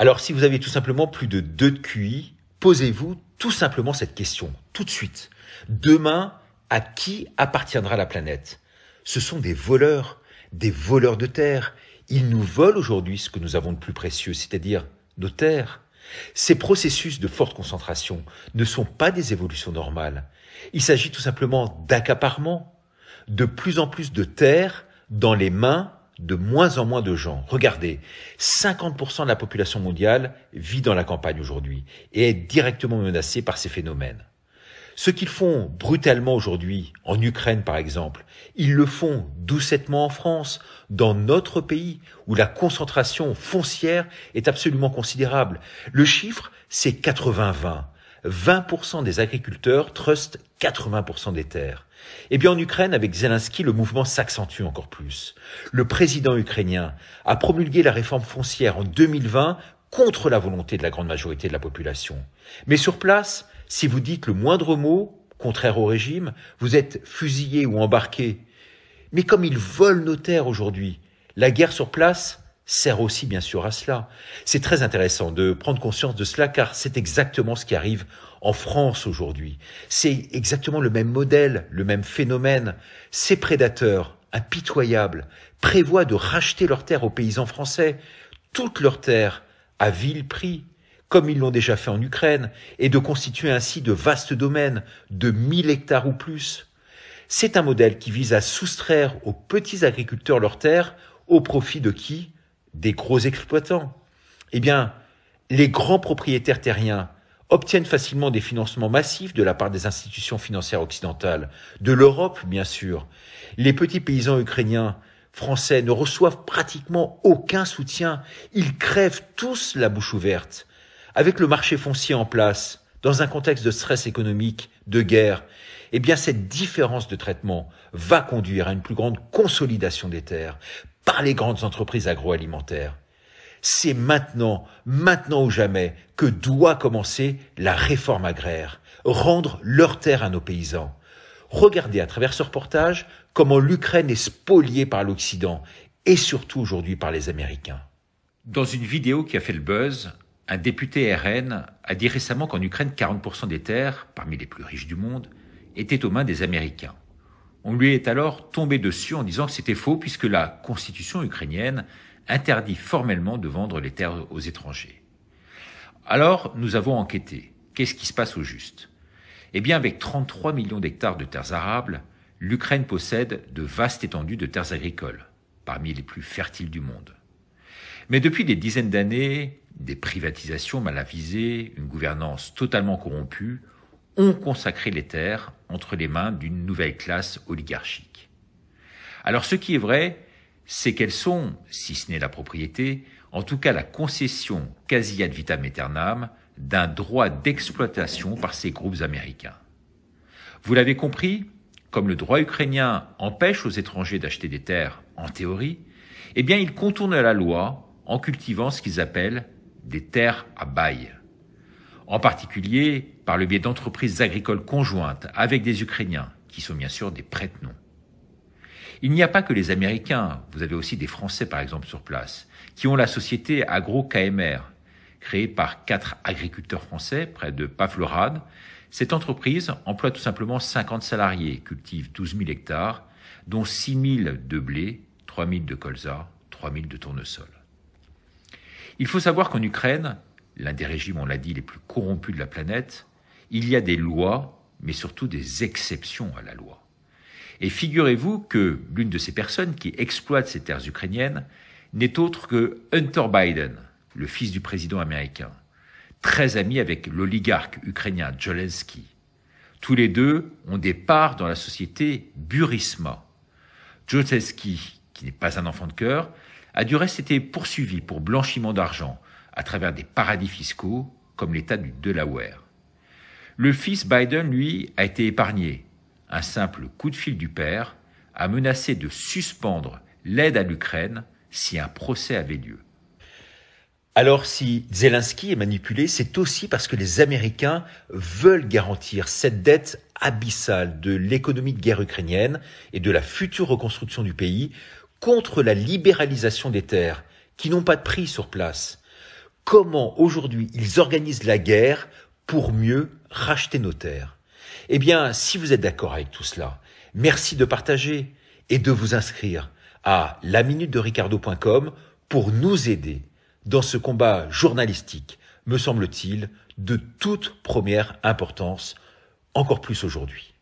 Alors si vous avez tout simplement plus de 2 de QI, posez-vous tout simplement cette question, tout de suite. Demain, à qui appartiendra la planète? Ce sont des voleurs de terre. Ils nous volent aujourd'hui ce que nous avons de plus précieux, c'est-à-dire nos terres. Ces processus de forte concentration ne sont pas des évolutions normales. Il s'agit tout simplement d'accaparement, de plus en plus de terres dans les mains de moins en moins de gens. Regardez, 50% de la population mondiale vit dans la campagne aujourd'hui et est directement menacée par ces phénomènes. Ce qu'ils font brutalement aujourd'hui, en Ukraine par exemple, ils le font doucettement en France, dans notre pays, où la concentration foncière est absolument considérable. Le chiffre, c'est 80-20. 20% des agriculteurs trustent 80% des terres. Eh bien en Ukraine, avec Zelensky, le mouvement s'accentue encore plus. Le président ukrainien a promulgué la réforme foncière en 2020 contre la volonté de la grande majorité de la population. Mais sur place, si vous dites le moindre mot contraire au régime, vous êtes fusillé ou embarqué. Mais comme ils volent nos terres aujourd'hui, la guerre sur place sert aussi bien sûr à cela. C'est très intéressant de prendre conscience de cela car c'est exactement ce qui arrive en France aujourd'hui. C'est exactement le même modèle, le même phénomène. Ces prédateurs impitoyables prévoient de racheter leurs terres aux paysans français, toutes leurs terres à vil prix, comme ils l'ont déjà fait en Ukraine, et de constituer ainsi de vastes domaines de 1000 hectares ou plus. C'est un modèle qui vise à soustraire aux petits agriculteurs leurs terres au profit de qui? Des gros exploitants. Eh bien, les grands propriétaires terriens obtiennent facilement des financements massifs de la part des institutions financières occidentales, de l'Europe bien sûr. Les petits paysans ukrainiens, français ne reçoivent pratiquement aucun soutien. Ils crèvent tous la bouche ouverte. Avec le marché foncier en place, dans un contexte de stress économique, de guerre, eh bien cette différence de traitement va conduire à une plus grande consolidation des terres par les grandes entreprises agroalimentaires. C'est maintenant ou jamais, que doit commencer la réforme agraire, rendre leurs terres à nos paysans. Regardez à travers ce reportage comment l'Ukraine est spoliée par l'Occident et surtout aujourd'hui par les Américains. Dans une vidéo qui a fait le buzz, un député RN a dit récemment qu'en Ukraine, 40% des terres, parmi les plus riches du monde, étaient aux mains des Américains. On lui est alors tombé dessus en disant que c'était faux puisque la constitution ukrainienne interdit formellement de vendre les terres aux étrangers. Alors, nous avons enquêté. Qu'est-ce qui se passe au juste? Eh bien, avec 33 millions d'hectares de terres arables, l'Ukraine possède de vastes étendues de terres agricoles, parmi les plus fertiles du monde. Mais depuis des dizaines d'années, des privatisations mal avisées, une gouvernance totalement corrompue, ont consacré les terres entre les mains d'une nouvelle classe oligarchique. Alors ce qui est vrai, c'est qu'elles sont, si ce n'est la propriété, en tout cas la concession quasi ad vitam aeternam d'un droit d'exploitation par ces groupes américains. Vous l'avez compris, comme le droit ukrainien empêche aux étrangers d'acheter des terres en théorie, eh bien ils contournent la loi en cultivant ce qu'ils appellent des terres à bail. En particulier par le biais d'entreprises agricoles conjointes avec des Ukrainiens, qui sont bien sûr des prête-noms. Il n'y a pas que les Américains, vous avez aussi des Français par exemple sur place, qui ont la société Agro-KMR, créée par 4 agriculteurs français près de Pavlograd. Cette entreprise emploie tout simplement 50 salariés, cultive 12 000 hectares, dont 6 000 de blé, 3 000 de colza, 3 000 de tournesol. Il faut savoir qu'en Ukraine, l'un des régimes, on l'a dit, les plus corrompus de la planète, il y a des lois, mais surtout des exceptions à la loi. Et figurez-vous que l'une de ces personnes qui exploite ces terres ukrainiennes n'est autre que Hunter Biden, le fils du président américain, très ami avec l'oligarque ukrainien Zelensky. Tous les deux ont des parts dans la société Burisma. Zelensky, qui n'est pas un enfant de cœur, a du reste été poursuivi pour blanchiment d'argent à travers des paradis fiscaux comme l'État du Delaware. Le fils Biden, lui, a été épargné. Un simple coup de fil du père a menacé de suspendre l'aide à l'Ukraine si un procès avait lieu. Alors si Zelensky est manipulé, c'est aussi parce que les Américains veulent garantir cette dette abyssale de l'économie de guerre ukrainienne et de la future reconstruction du pays contre la libéralisation des terres qui n'ont pas de prix sur place, comment aujourd'hui ils organisent la guerre pour mieux racheter nos terres. Eh bien, si vous êtes d'accord avec tout cela, merci de partager et de vous inscrire à laminutedericardo.com pour nous aider dans ce combat journalistique, me semble-t-il, de toute première importance, encore plus aujourd'hui.